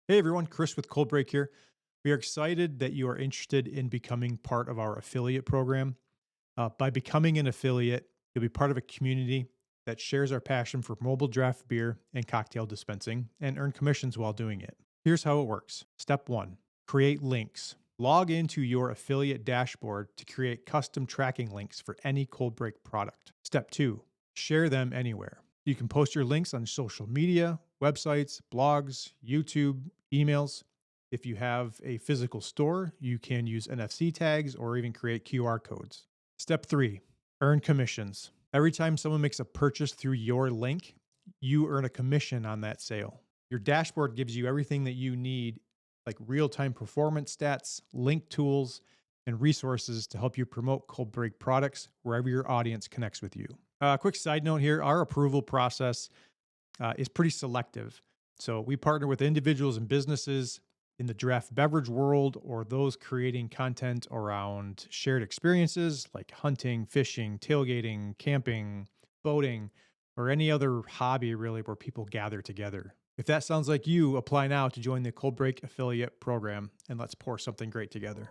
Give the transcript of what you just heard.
Hey everyone, Chris with Coldbreak here. We are excited that you are interested in becoming part of our affiliate program. By becoming an affiliate, you'll be part of a community that shares our passion for mobile draft beer and cocktail dispensing and earn commissions while doing it. Here's how it works. Step one, create links. Log into your affiliate dashboard to create custom tracking links for any Coldbreak product. Step two, share them anywhere. You can post your links on social media, websites, blogs, YouTube, emails. If you have a physical store, you can use NFC tags or even create QR codes. Step three, earn commissions. Every time someone makes a purchase through your link, you earn a commission on that sale. Your dashboard gives you everything that you need, like real time performance stats, link tools, and resources to help you promote cold break products wherever your audience connects with you. Quick side note here, our approval process is pretty selective. So we partner with individuals and businesses in the draft beverage world or those creating content around shared experiences like hunting, fishing, tailgating, camping, boating, or any other hobby really where people gather together. If that sounds like you, apply now to join the Cold Break affiliate program and let's pour something great together.